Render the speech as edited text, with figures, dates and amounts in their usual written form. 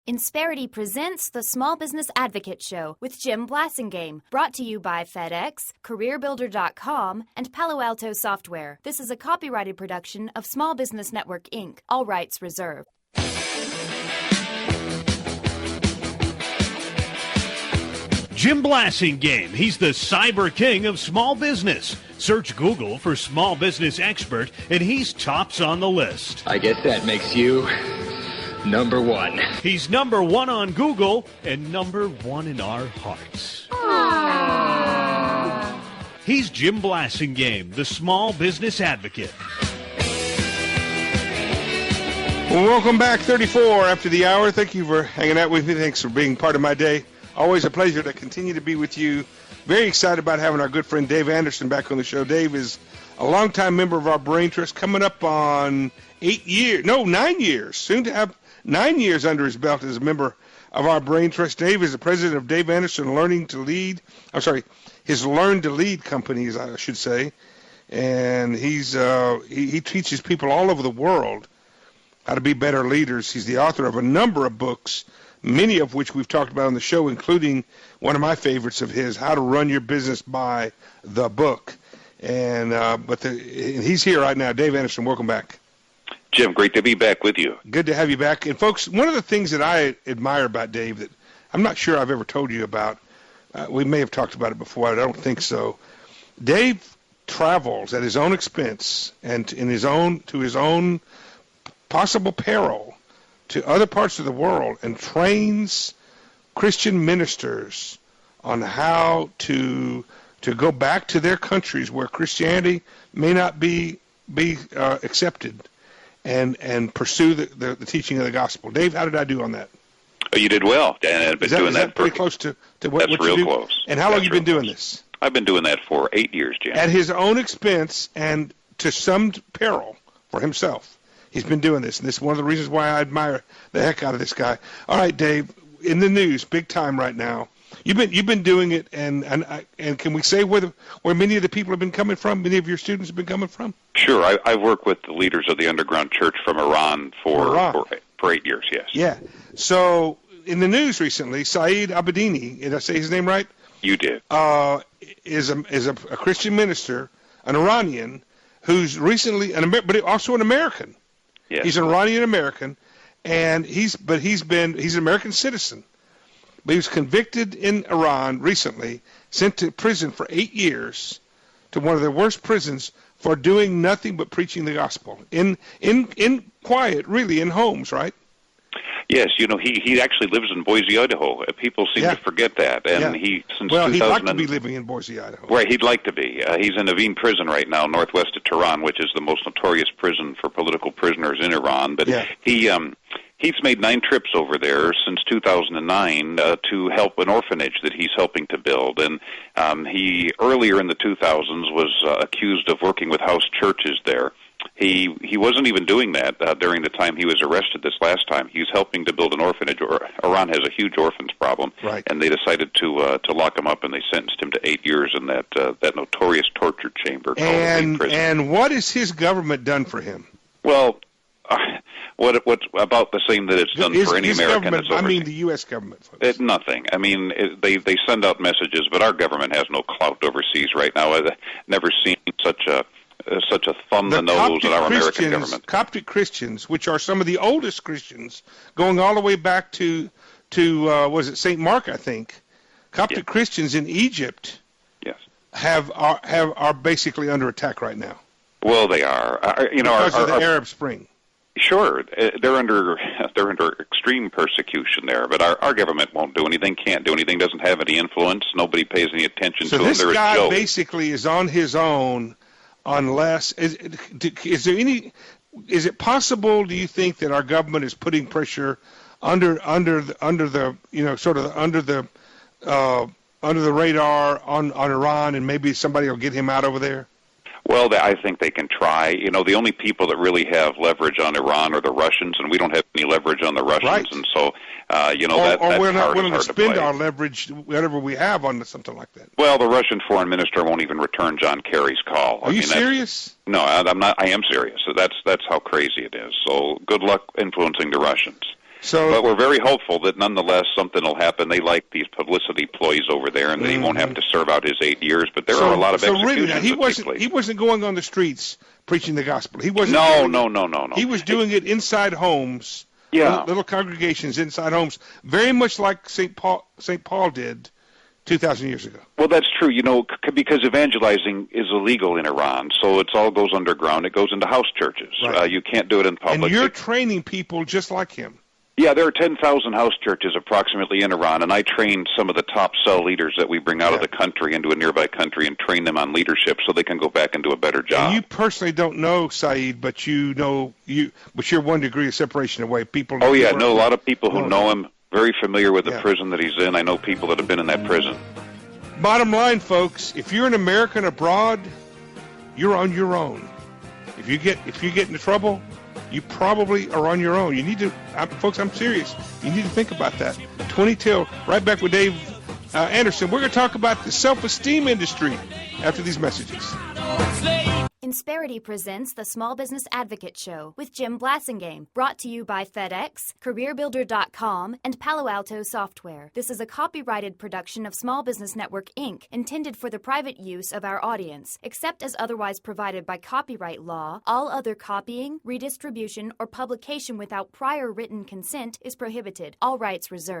Insperity presents the Small Business Advocate Show with Jim Blasingame, brought to you by FedEx, CareerBuilder.com, and Palo Alto Software. This is a copyrighted production of Small Business Network, Inc., all rights reserved. Jim Blasingame, he's the cyber king of small business. Search Google for small business expert, and he's tops on the list. I guess that makes you number one. He's number one on Google and number one in our hearts. Aww. He's Jim Blasingame, the small business advocate. Well, welcome back, 34 after the hour. Thank you for hanging out with me. Thanks for being part of my day. Always a pleasure to continue to be with you. Very excited about having our good friend Dave Anderson back on the show. Dave is a longtime member of our Brain Trust, coming up on 9 years, soon to have 9 years under his belt as a member of our Brain Trust. Dave is the president of Dave Anderson his Learn to Lead company, I should say. And he teaches people all over the world how to be better leaders. He's the author of a number of books, many of which we've talked about on the show, including one of my favorites of his, How to Run Your Business by the Book. And he's here right now. Dave Anderson, welcome back. Jim, great to be back with you. Good to have you back. And, folks, one of the things that I admire about Dave that I'm not sure I've ever told you about, we may have talked about it before, I don't think so. Dave travels at his own expense and to his own possible peril to other parts of the world and trains Christian ministers on how to go back to their countries where Christianity may not be accepted and pursue the teaching of the gospel. Dave, how did I do on that? Oh, you did well, Dan. I've been doing that pretty close to what that's you real do? Close. And how long have you been doing this? I've been doing that for 8 years, Jim. At his own expense and to some peril for himself. He's been doing this, and this is one of the reasons why I admire the heck out of this guy. All right, Dave, in the news, big time right now. You've been doing it, and can we say where many of the people have been coming from? Many of your students have been coming from? Sure, I've worked with the leaders of the underground church from Iran for 8 years. Yes. Yeah. So in the news recently, Saeed Abedini, did I say his name right? You did. Is a Christian minister, an Iranian, who's recently but also an American. Yes. He's an Iranian American, and he's an American citizen. But he was convicted in Iran recently, sent to prison for 8 years, to one of the worst prisons for doing nothing but preaching the gospel in quiet, really, in homes, right? Yes, he actually lives in Boise, Idaho. People seem to forget that, and he'd like to be living in Boise, Idaho. Right, he'd like to be. He's in Evin prison right now, northwest of Tehran, which is the most notorious prison for political prisoners in Iran. But he's made 9 trips over there since 2009 to help an orphanage that he's helping to build. And he earlier in the 2000s was accused of working with house churches there. He wasn't even doing that during the time he was arrested this last time. He was helping to build an orphanage. Iran has a huge orphans problem, right. And they decided to lock him up, and they sentenced him to 8 years in that notorious torture chamber called Evin prison. And what has his government done for him? Well, what's about the same that it's done for any American that's overseas. I mean the U.S. government. Folks. Nothing. I mean, they send out messages, but our government has no clout overseas right now. I've never seen such a thumb in the nose at our American government. Coptic Christians, which are some of the oldest Christians, going all the way back to was it St. Mark, I think. Coptic Christians in Egypt, are basically under attack right now. Well, they are. Because of the Arab Spring. Sure, they're under extreme persecution there, but our government won't do anything, can't do anything, doesn't have any influence. Nobody pays any attention to them. So this guy basically is on his own. Unless is it possible? Do you think that our government is putting pressure under the radar on Iran, and maybe somebody will get him out over there? Well, I think they can try. The only people that really have leverage on Iran are the Russians, and we don't have any leverage on the Russians, right. And so, that's we're not willing to spend to our leverage, whatever we have, on something like that. Well, the Russian foreign minister won't even return John Kerry's call. Are you serious? No, I'm not. I am serious. So that's how crazy it is. So good luck influencing the Russians. But we're very hopeful that nonetheless something will happen. They like these publicity ploys over there, and that he won't have to serve out his 8 years. But there are a lot of executions he wasn't going on the streets preaching the gospel. He wasn't. No. He was doing it inside homes. Yeah, little congregations inside homes, very much like St. Paul did 2,000 years ago. Well, that's true, because evangelizing is illegal in Iran, so it all goes underground. It goes into house churches. Right. You can't do it in public. And you're training people just like him. Yeah, there are 10,000 house churches approximately in Iran, and I train some of the top cell leaders that we bring out of the country into a nearby country and train them on leadership so they can go back and do a better job. And you personally don't know Saeed, but but you're 1 degree of separation away. People. Oh, yeah, I know a lot of people who know him, very familiar with the prison that he's in. I know people that have been in that prison. Bottom line, folks, if you're an American abroad, you're on your own. If you get into trouble, you probably are on your own. You need to, folks, I'm serious. You need to think about that. 20 till, right back with Dave Anderson. We're going to talk about the self-esteem industry after these messages. Insperity presents the Small Business Advocate Show with Jim Blasingame, brought to you by FedEx, CareerBuilder.com, and Palo Alto Software. This is a copyrighted production of Small Business Network, Inc., intended for the private use of our audience. Except as otherwise provided by copyright law, all other copying, redistribution, or publication without prior written consent is prohibited. All rights reserved.